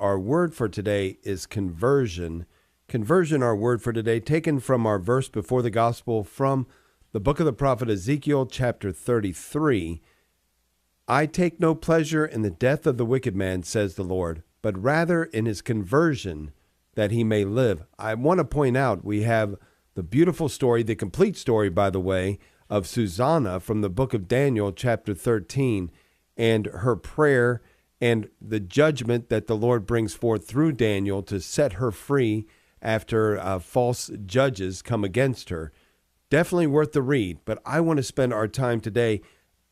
our word for today is conversion. Conversion, our word for today, taken from our verse before the gospel from the book of the prophet Ezekiel, chapter 33. I take no pleasure in the death of the wicked man, says the Lord, but rather in his conversion, that he may live. I want to point out we have the beautiful story, the complete story, by the way, of Susanna from the book of Daniel, chapter 13, and her prayer and the judgment that the Lord brings forth through Daniel to set her free after false judges come against her. Definitely worth the read, but I want to spend our time today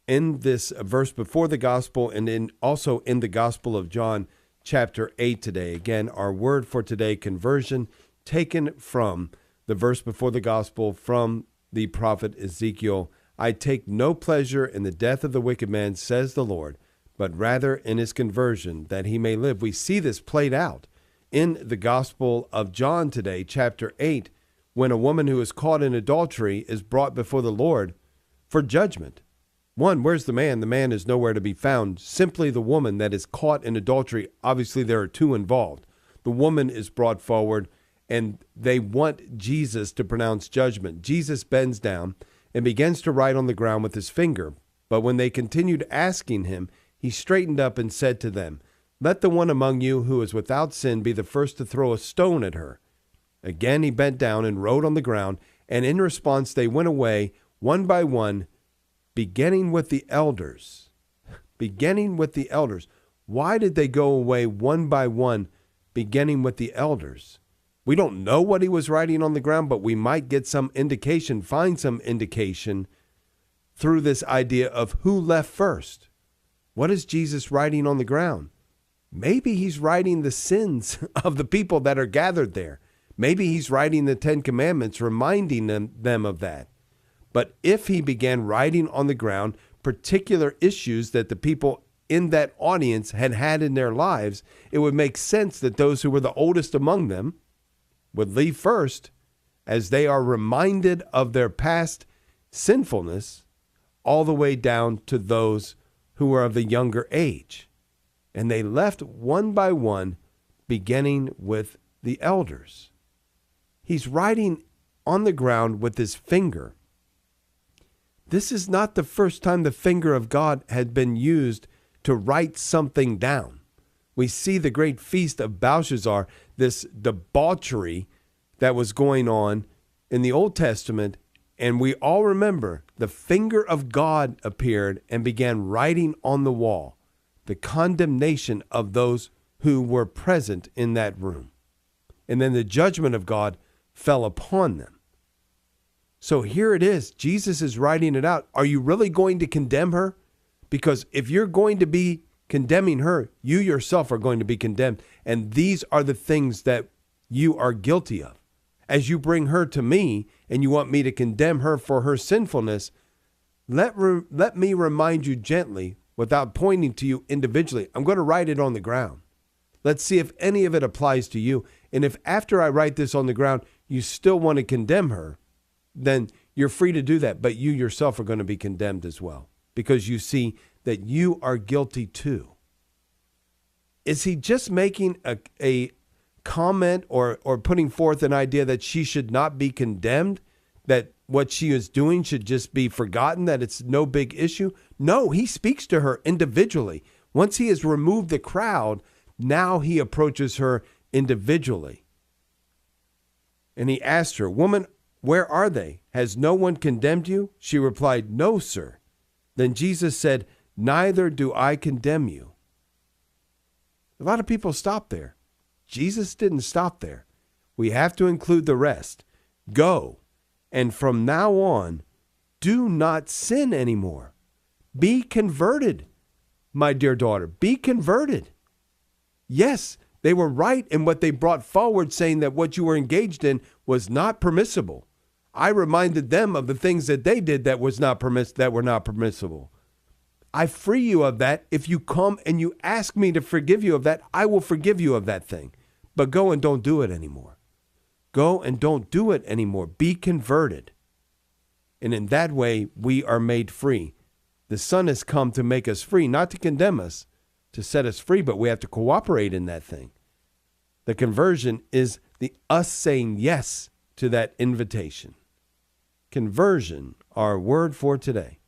in this verse before the gospel and also in the Gospel of John, chapter 8 today. Again, our word for today, conversion, taken from the verse before the gospel from the prophet Ezekiel. I take no pleasure in the death of the wicked man, says the Lord, but rather in his conversion, that he may live. We see this played out in the Gospel of John today, chapter 8, when a woman who is caught in adultery is brought before the Lord for judgment. One, where's the man? The man is nowhere to be found. Simply the woman that is caught in adultery. Obviously, there are two involved. The woman is brought forward, and they want Jesus to pronounce judgment. Jesus bends down and begins to write on the ground with his finger. But when they continued asking him, he straightened up and said to them, "Let the one among you who is without sin be the first to throw a stone at her." Again he bent down and wrote on the ground, and in response they went away one by one, beginning with the elders. Beginning with the elders. Why did they go away one by one, beginning with the elders? We don't know what he was writing on the ground, but we might get some indication, find some indication through this idea of who left first. What is Jesus writing on the ground? Maybe he's writing the sins of the people that are gathered there. Maybe he's writing the Ten Commandments, reminding them of that. But if he began writing on the ground particular issues that the people in that audience had had in their lives, it would make sense that those who were the oldest among them would leave first, as they are reminded of their past sinfulness, all the way down to those who were of the younger age. And they left one by one, beginning with the elders. He's writing on the ground with his finger. This is not the first time the finger of God had been used to write something down. We see the great feast of Belshazzar, this debauchery that was going on in the Old Testament, and we all remember the finger of God appeared and began writing on the wall the condemnation of those who were present in that room. And then the judgment of God fell upon them. So here it is. Jesus is writing it out. Are you really going to condemn her? Because if you're going to be condemning her, you yourself are going to be condemned. And these are the things that you are guilty of. As you bring her to me and you want me to condemn her for her sinfulness, let me remind you gently, without pointing to you individually. I'm going to write it on the ground. Let's see if any of it applies to you. And if after I write this on the ground, you still want to condemn her, then you're free to do that. But you yourself are going to be condemned as well, because you see that you are guilty too. Is he just making a comment or putting forth an idea that she should not be condemned, that what she is doing should just be forgotten, that it's no big issue? No, he speaks to her individually. Once he has removed the crowd, now he approaches her individually. And he asked her, "Woman, where are they? Has no one condemned you?" She replied, "No, sir." Then Jesus said, "Neither do I condemn you." A lot of people stop there. Jesus didn't stop there. We have to include the rest. Go, and from now on, do not sin anymore. Be converted, my dear daughter. Be converted. Yes, they were right in what they brought forward, saying that what you were engaged in was not permissible. I reminded them of the things that they did that were not permissible. I free you of that. If you come and you ask me to forgive you of that, I will forgive you of that thing. But go and don't do it anymore. Go and don't do it anymore. Be converted. And in that way, we are made free. The Son has come to make us free, not to condemn us, to set us free, but we have to cooperate in that thing. The conversion is the us saying yes to that invitation. Conversion, our word for today.